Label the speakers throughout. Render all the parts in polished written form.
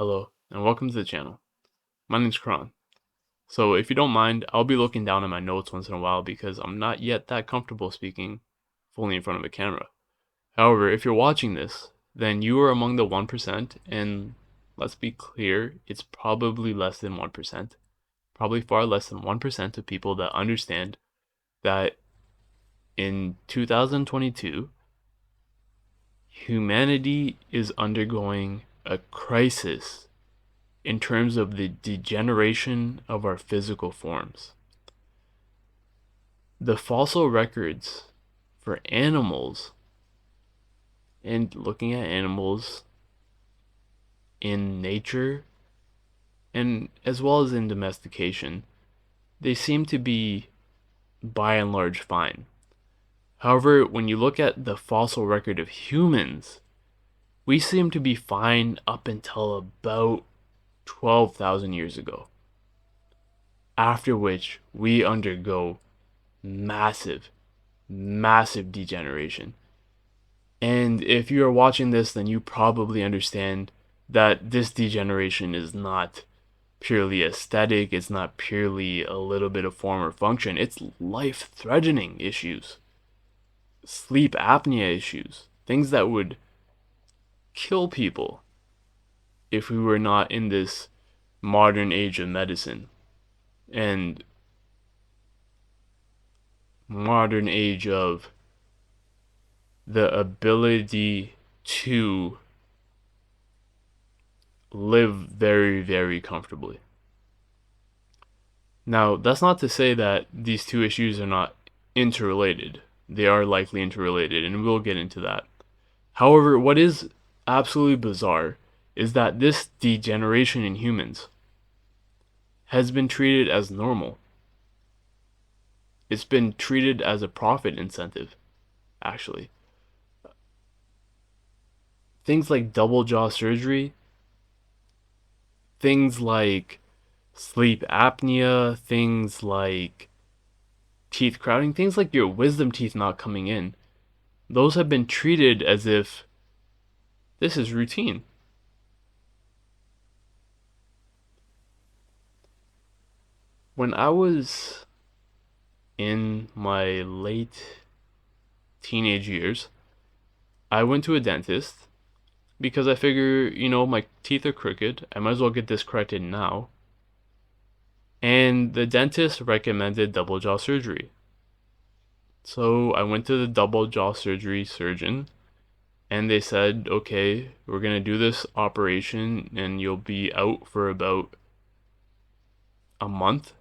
Speaker 1: Hello, and welcome to the channel. My name's Kron. So if you don't mind, I'll be looking down at my notes once in a while because I'm not yet that comfortable speaking fully in front of a camera. However, if you're watching this, then you are among the 1%, and let's be clear, it's probably less than 1%. Probably far less than 1% of people that understand that in 2022, humanity is undergoing a crisis in terms of the degeneration of our physical forms. The fossil records for animals and looking at animals in nature and as well as in domestication, they seem to be by and large fine. However, when you look at the fossil record of humans, we seem to be fine up until about 12,000 years ago, after which we undergo massive, massive degeneration. And if you are watching this, then you probably understand that this degeneration is not purely aesthetic, it's not purely a little bit of form or function, it's life threatening issues, sleep apnea issues, things that would kill people if we were not in this modern age of medicine and modern age of the ability to live very, very comfortably. Now, that's not to say that these two issues are not interrelated. They are likely interrelated, and we'll get into that. However, what is absolutely bizarre is that this degeneration in humans has been treated as normal. It's been treated as a profit incentive, actually. Things like double jaw surgery, things like sleep apnea, things like teeth crowding, things like your wisdom teeth not coming in, those have been treated as if this is routine. When I was in my late teenage years, I went to a dentist because I figure, my teeth are crooked. I might as well get this corrected now. And the dentist recommended double jaw surgery. So I went to the double jaw surgery surgeon and they said, okay, we're going to do this operation and you'll be out for about a month,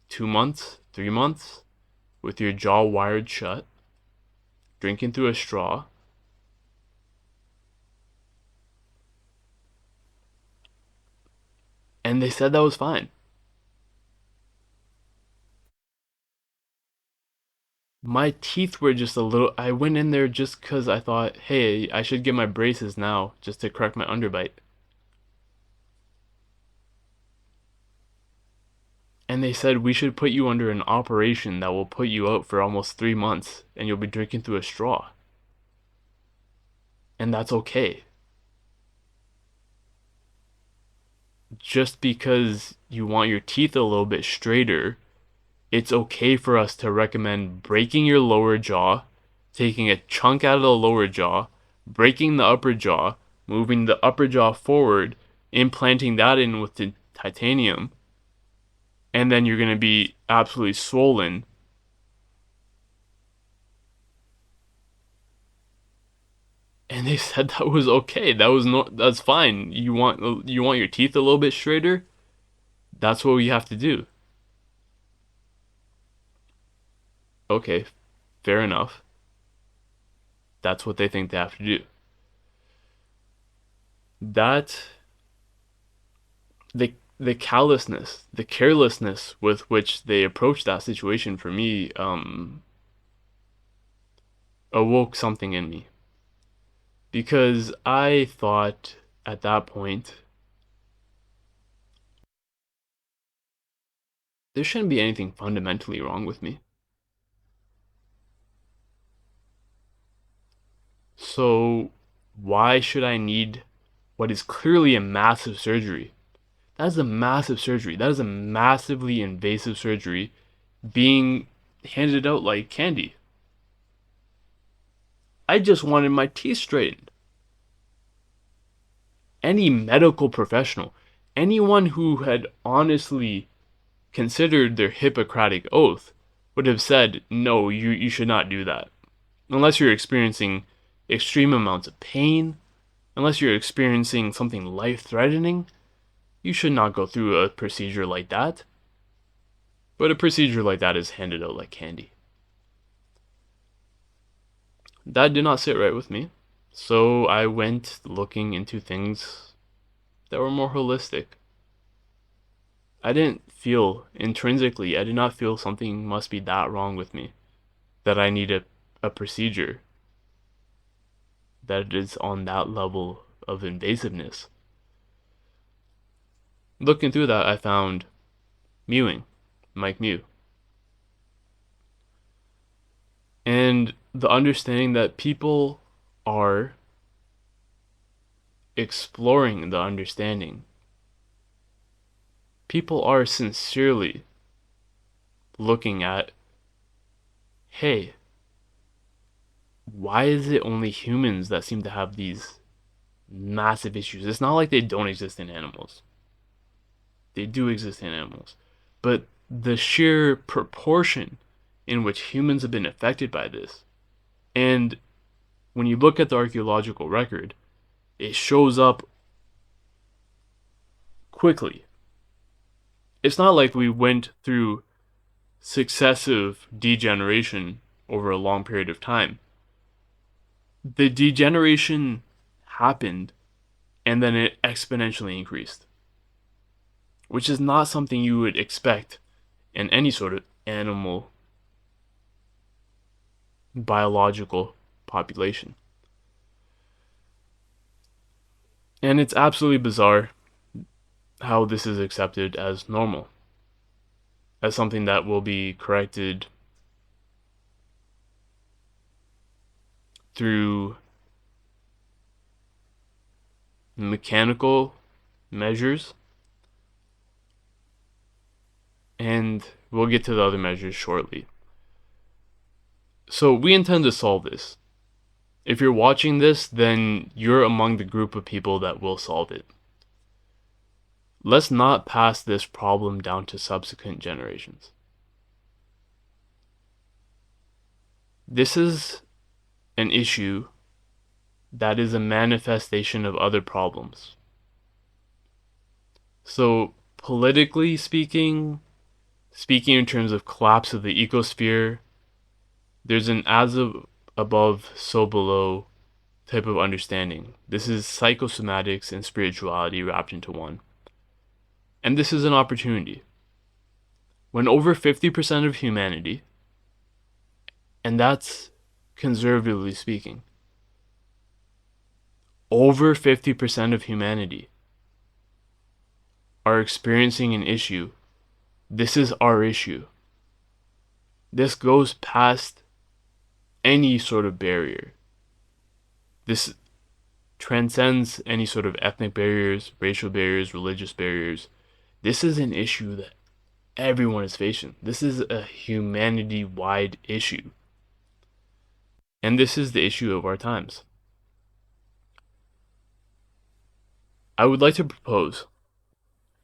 Speaker 1: 2 months, 3 months with your jaw wired shut, drinking through a straw. And they said that was fine. My teeth were just a little. I went in there just because I thought, hey, I should get my braces now just to correct my underbite. And they said we should put you under an operation that will put you out for almost 3 months and you'll be drinking through a straw. And that's okay. Just because you want your teeth a little bit straighter, it's okay for us to recommend breaking your lower jaw, taking a chunk out of the lower jaw, breaking the upper jaw, moving the upper jaw forward, implanting that in with the titanium, and then you're going to be absolutely swollen. And they said that was okay. That's fine. You want your teeth a little bit straighter? That's what we have to do. Okay, fair enough. That's what they think they have to do. That the callousness, the carelessness with which they approached that situation for me awoke something in me because I thought at that point there shouldn't be anything fundamentally wrong with me. So why should I need what is clearly a massive surgery. That is a massive surgery. That is a massively invasive surgery being handed out like candy. I just wanted my teeth straightened. Any medical professional, anyone who had honestly considered their Hippocratic oath, would have said, no, you should not do that. Unless you're experiencing extreme amounts of pain, unless you're experiencing something life threatening, you should not go through a procedure like that. But a procedure like that is handed out like candy. That did not sit right with me. So I went looking into things that were more holistic. I didn't feel intrinsically, I did not feel something must be that wrong with me, that I need a procedure that is on that level of invasiveness. Looking through that, I found mewing, Mike Mew. And the understanding that people are exploring the understanding. People are sincerely looking at, hey, why is it only humans that seem to have these massive issues? It's not like they don't exist in animals. They do exist in animals. But the sheer proportion in which humans have been affected by this, and when you look at the archaeological record, it shows up quickly. It's not like we went through successive degeneration over a long period of time. The degeneration happened and then it exponentially increased, which is not something you would expect in any sort of animal biological population. And it's absolutely bizarre how this is accepted as normal, as something that will be corrected through mechanical measures. And we'll get to the other measures shortly. So we intend to solve this. If you're watching this, then you're among the group of people that will solve it. Let's not pass this problem down to subsequent generations. This is an issue that is a manifestation of other problems. So, politically speaking in terms of collapse of the ecosphere, there's an as above, so below type of understanding. This is psychosomatics and spirituality wrapped into one. And this is an opportunity. When over 50% of humanity, and that's conservatively speaking, over 50% of humanity are experiencing an issue, this is our issue. This goes past any sort of barrier. This transcends any sort of ethnic barriers, racial barriers, religious barriers. This is an issue that everyone is facing. This is a humanity-wide issue. And this is the issue of our times. I would like to propose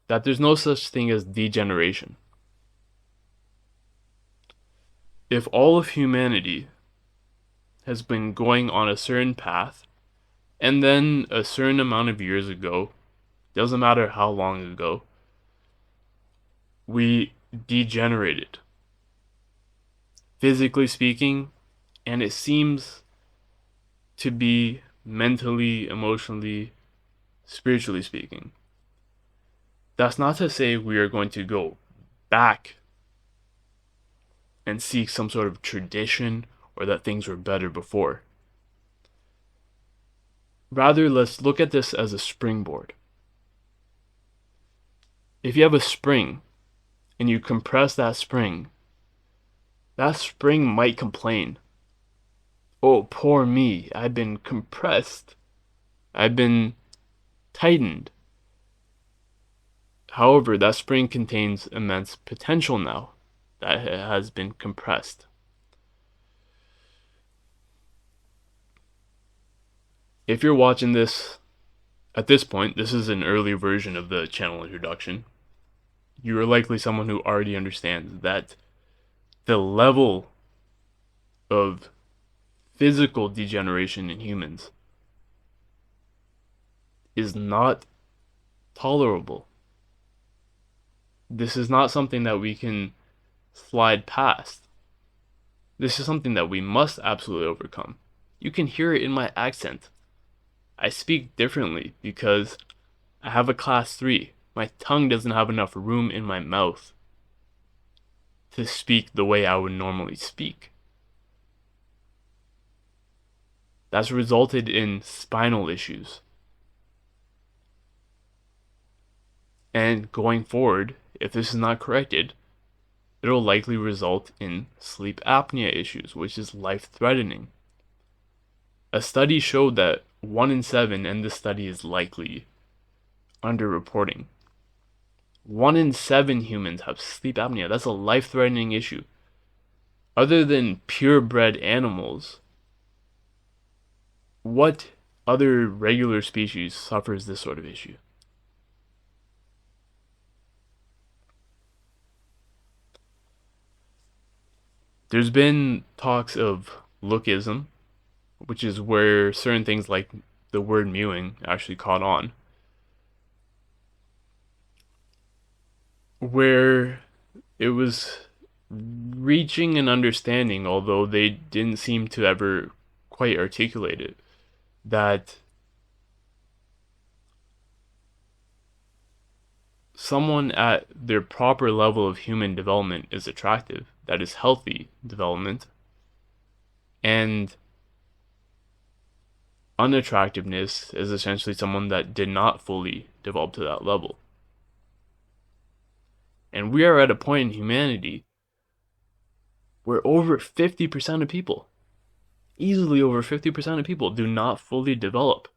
Speaker 1: that there's no such thing as degeneration. If all of humanity has been going on a certain path, and then a certain amount of years ago, doesn't matter how long ago, we degenerated, physically speaking, and it seems to be mentally, emotionally, spiritually speaking. That's not to say we are going to go back and seek some sort of tradition or that things were better before. Rather, let's look at this as a springboard. If you have a spring and you compress that spring might complain. Oh, poor me, I've been compressed. I've been tightened. However, that spring contains immense potential now that has been compressed. If you're watching this at this point, this is an early version of the channel introduction. You are likely someone who already understands that the level of physical degeneration in humans is not tolerable. This is not something that we can slide past. This is something that we must absolutely overcome. You can hear it in my accent. I speak differently because I have a class 3. My tongue doesn't have enough room in my mouth to speak the way I would normally speak. That's resulted in spinal issues. And going forward, if this is not corrected, it'll likely result in sleep apnea issues, which is life-threatening. A study showed that 1 in 7, and this study is likely underreporting, 1 in 7 humans have sleep apnea. That's a life-threatening issue. Other than purebred animals, what other regular species suffers this sort of issue? There's been talks of lookism, which is where certain things like the word mewing actually caught on, where it was reaching an understanding, although they didn't seem to ever quite articulate it, that someone at their proper level of human development is attractive, that is healthy development, and unattractiveness is essentially someone that did not fully develop to that level. And we are at a point in humanity where over 50% of people, easily over 50% of people, do not fully develop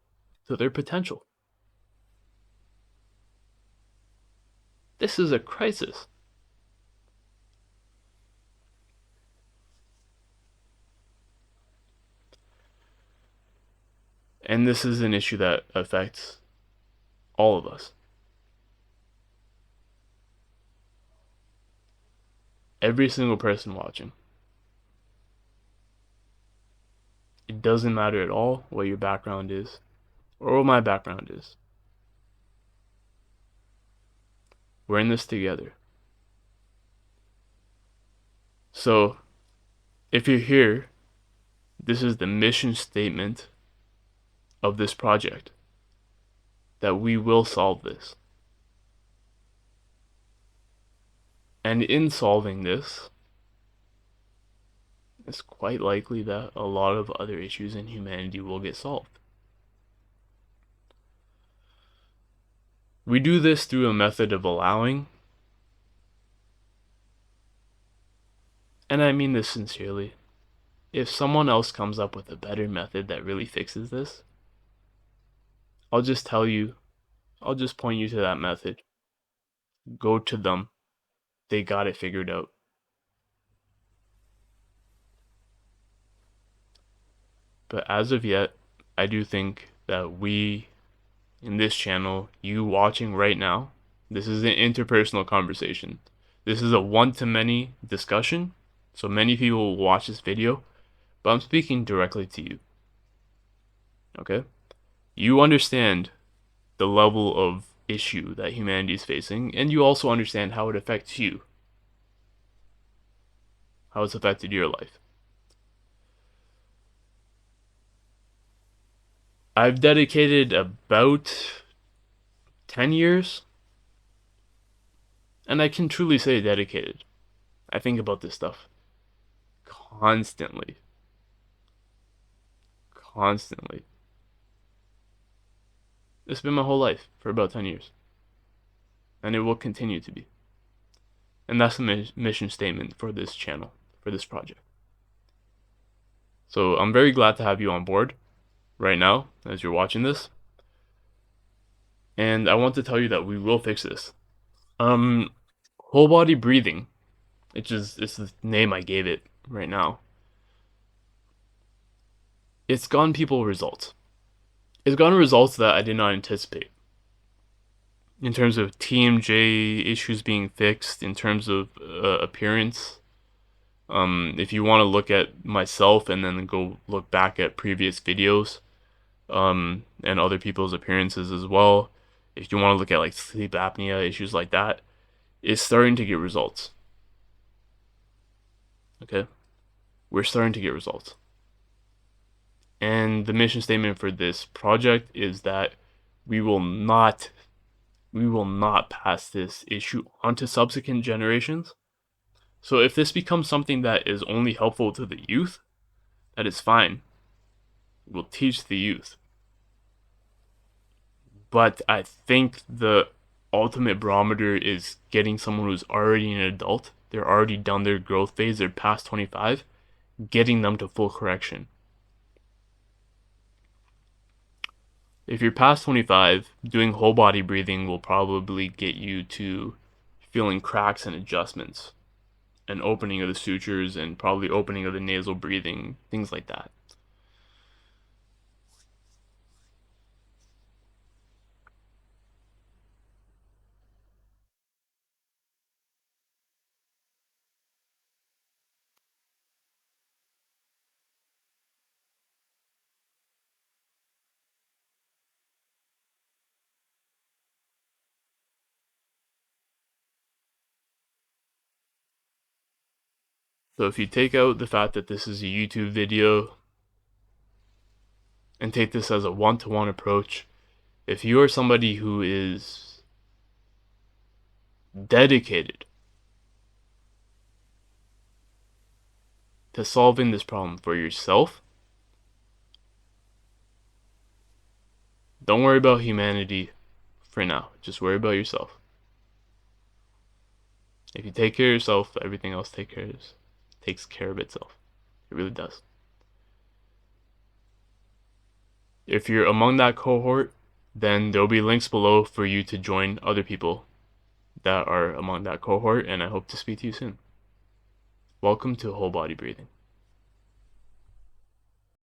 Speaker 1: to their potential. This is a crisis. And this is an issue that affects all of us. Every single person watching. It doesn't matter at all what your background is or what my background is. We're in this together. So, if you're here, this is the mission statement of this project, that we will solve this. And in solving this, it's quite likely that a lot of other issues in humanity will get solved. We do this through a method of allowing, and I mean this sincerely. If someone else comes up with a better method that really fixes this, I'll just tell you, I'll just point you to that method. Go to them. They got it figured out. But as of yet, I do think that we, in this channel, you watching right now, this is an interpersonal conversation. This is a one-to-many discussion, so many people will watch this video, but I'm speaking directly to you. Okay? You understand the level of issue that humanity is facing, and you also understand how it affects you, how it's affected your life. I've dedicated about 10 years, and I can truly say dedicated. I think about this stuff constantly. Constantly. It's been my whole life for about 10 years. And it will continue to be. And that's the mission statement for this channel, for this project. So I'm very glad to have you on board right now as you're watching this. And I want to tell you that we will fix this. Um, whole body breathing, which is it's the name I gave it right now. It's gotten people results. It's gotten results that I did not anticipate. In terms of TMJ issues being fixed, in terms of appearance. If you want to look at myself and then go look back at previous videos, and other people's appearances as well, if you want to look at like sleep apnea issues like that, it's starting to get results. Okay, we're starting to get results. And the mission statement for this project is that we will not we will not pass this issue on to subsequent generations. So if this becomes something that is only helpful to the youth, that is fine. We'll teach the youth. But I think the ultimate barometer is getting someone who's already an adult, they're already done their growth phase, they're past 25, getting them to full correction. If you're past 25, doing whole body breathing will probably get you to feeling cracks and adjustments, and opening of the sutures, and probably opening of the nasal breathing, things like that. So if you take out the fact that this is a YouTube video and take this as a one-to-one approach, if you are somebody who is dedicated to solving this problem for yourself, don't worry about humanity for now. Just worry about yourself. If you take care of yourself, everything else takes care of itself. It really does. If you're among that cohort, then there'll be links below for you to join other people that are among that cohort, and I hope to speak to you soon. Welcome to whole body breathing.